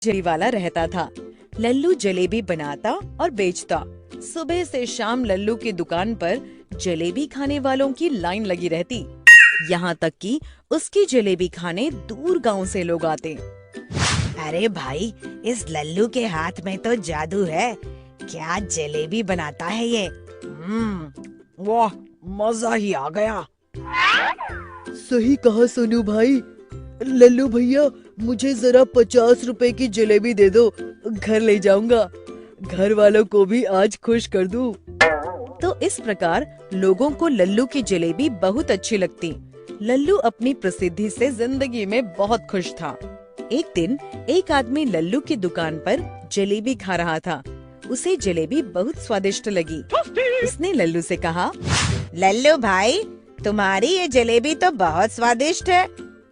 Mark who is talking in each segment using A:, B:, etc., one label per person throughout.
A: जलेबी वाला रहता था। लल्लू जलेबी बनाता और बेचता। सुबह से शाम लल्लू की दुकान पर जलेबी खाने वालों की लाइन लगी रहती। यहाँ तक कि उसकी जलेबी खाने दूर गांव से लोग आते।
B: अरे भाई, इस लल्लू के हाथ में तो जादू है। क्या जलेबी बनाता है ये। वाह, मजा ही आ गया।
C: सही कहा सोनू भाई। लल्लू भैया, मुझे जरा 50 रुपए की जलेबी दे दो, घर ले जाऊंगा। घर वालों को भी आज खुश कर दूं।
A: तो इस प्रकार लोगों को लल्लू की जलेबी बहुत अच्छी लगती। लल्लू अपनी प्रसिद्धि से जिंदगी में बहुत खुश था। एक दिन एक आदमी लल्लू की दुकान पर जलेबी खा रहा था। उसे जलेबी बहुत स्वादिष्ट लगी। उसने लल्लू से कहा,
B: लल्लू भाई, तुम्हारी ये जलेबी तो बहुत स्वादिष्ट है,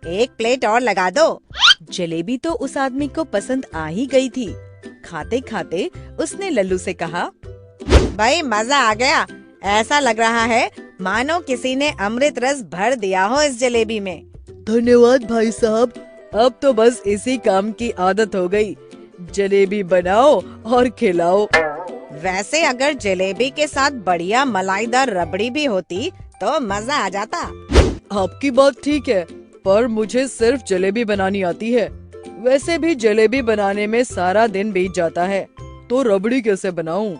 B: एक प्लेट और लगा दो।
A: जलेबी तो उस आदमी को पसंद आ ही गई थी। खाते खाते उसने लल्लू से कहा,
B: भाई मजा आ गया। ऐसा लग रहा है मानो किसी ने अमृत रस भर दिया हो इस जलेबी में।
C: धन्यवाद भाई साहब, अब तो बस इसी काम की आदत हो गई। जलेबी बनाओ और खिलाओ।
B: वैसे अगर जलेबी के साथ बढ़िया मलाईदार रबड़ी भी होती तो मजा आ जाता।
C: आपकी बात ठीक है, पर मुझे सिर्फ जलेबी बनानी आती है। वैसे भी जलेबी बनाने में सारा दिन बीत जाता है, तो रबड़ी कैसे बनाऊं?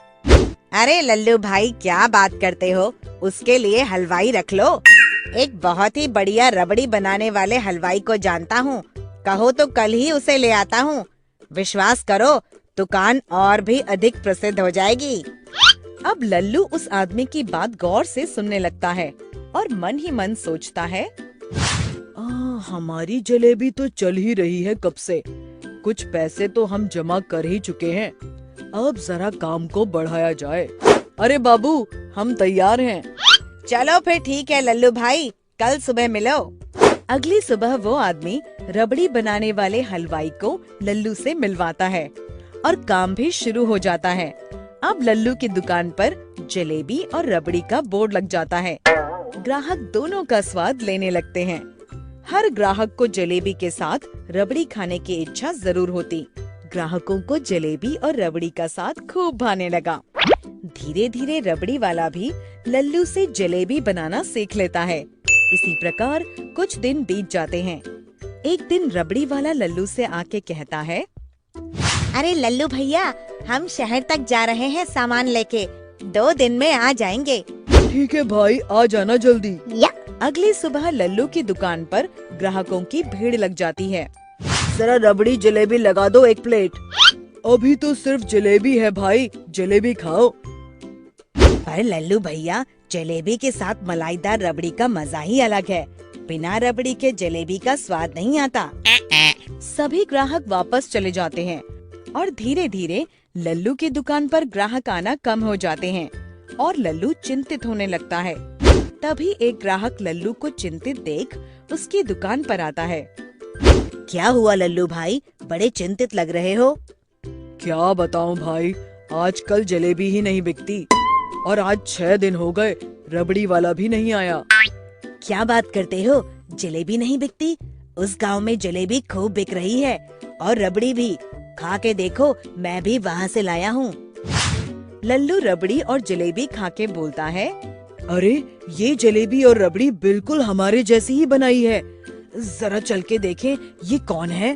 B: अरे लल्लू भाई, क्या बात करते हो, उसके लिए हलवाई रख लो। एक बहुत ही बढ़िया रबड़ी बनाने वाले हलवाई को जानता हूँ। कहो तो कल ही उसे ले आता हूँ। विश्वास करो, दुकान और भी अधिक प्रसिद्ध हो जाएगी।
A: अब लल्लू उस आदमी की बात गौर से सुनने लगता है और मन ही मन सोचता है,
C: हमारी जलेबी तो चल ही रही है कब से। कुछ पैसे तो हम जमा कर ही चुके हैं, अब जरा काम को बढ़ाया जाए। अरे बाबू, हम तैयार हैं।
B: चलो फिर ठीक है लल्लू भाई, कल सुबह मिलो।
A: अगली सुबह वो आदमी रबड़ी बनाने वाले हलवाई को लल्लू से मिलवाता है और काम भी शुरू हो जाता है। अब लल्लू की दुकान पर जलेबी और रबड़ी का बोर्ड लग जाता है। ग्राहक दोनों का स्वाद लेने लगते हैं। हर ग्राहक को जलेबी के साथ रबड़ी खाने की इच्छा जरूर होती। ग्राहकों को जलेबी और रबड़ी का साथ खूब भाने लगा। धीरे धीरे रबड़ी वाला भी लल्लू से जलेबी बनाना सीख लेता है। इसी प्रकार कुछ दिन बीत जाते हैं। एक दिन रबड़ी वाला लल्लू से आके कहता है,
B: अरे लल्लू भैया, हम शहर तक जा रहे हैं सामान लेके, 2 दिन में आ जाएंगे।
C: ठीक है भाई, आ जाना जल्दी।
A: अगली सुबह लल्लू की दुकान पर ग्राहकों की भीड़ लग जाती है।
C: जरा रबड़ी जलेबी लगा दो 1 प्लेट। अभी तो सिर्फ जलेबी है भाई, जलेबी खाओ।
B: पर लल्लू भैया, जलेबी के साथ मलाईदार रबड़ी का मजा ही अलग है। बिना रबड़ी के जलेबी का स्वाद नहीं आता।
A: सभी ग्राहक वापस चले जाते हैं और धीरे धीरे लल्लू की दुकान पर ग्राहक आना कम हो जाते हैं और लल्लू चिंतित होने लगता है। तभी एक ग्राहक लल्लू को चिंतित देख उसकी दुकान पर आता है।
B: क्या हुआ लल्लू भाई, बड़े चिंतित लग रहे हो?
C: क्या बताऊं भाई, आजकल जलेबी ही नहीं बिकती और आज 6 दिन हो गए, रबड़ी वाला भी नहीं आया।
B: क्या बात करते हो, जलेबी नहीं बिकती? उस गांव में जलेबी खूब बिक रही है और रबड़ी भी। खा के देखो, मैं भी वहाँ से लाया हूँ।
A: लल्लू रबड़ी और जलेबी खा के बोलता है,
C: अरे ये जलेबी और रबड़ी बिल्कुल हमारे जैसी ही बनाई है। जरा चल के देखें, ये कौन है?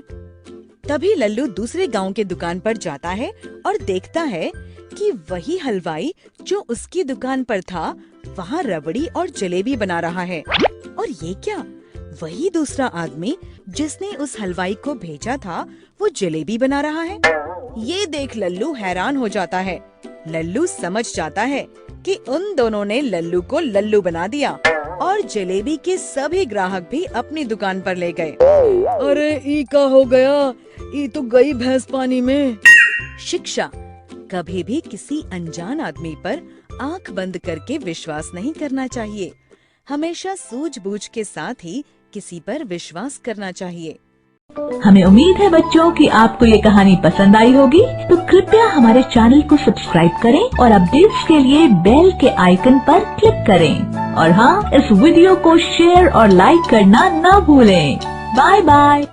A: तभी लल्लू दूसरे गांव के दुकान पर जाता है और देखता है कि वही हलवाई जो उसकी दुकान पर था, वहाँ रबड़ी और जलेबी बना रहा है। और ये क्या, वही दूसरा आदमी जिसने उस हलवाई को भेजा था, वो जलेबी बना रहा है। ये देख लल्लू हैरान हो जाता है। लल्लू समझ जाता है कि उन दोनों ने लल्लू को लल्लू बना दिया और जलेबी के सभी ग्राहक भी अपनी दुकान पर ले गए।
C: अरे ई का हो गया, ई तो गई भैंस पानी में।
A: शिक्षा, कभी भी किसी अनजान आदमी पर आंख बंद करके विश्वास नहीं करना चाहिए। हमेशा सूझबूझ के साथ ही किसी पर विश्वास करना चाहिए।
D: हमें उम्मीद है बच्चों कि आपको ये कहानी पसंद आई होगी, तो कृपया हमारे चैनल को सब्सक्राइब करें और अपडेट्स के लिए बेल के आइकन पर क्लिक करें। और हाँ, इस वीडियो को शेयर और लाइक करना ना भूलें। Bye bye.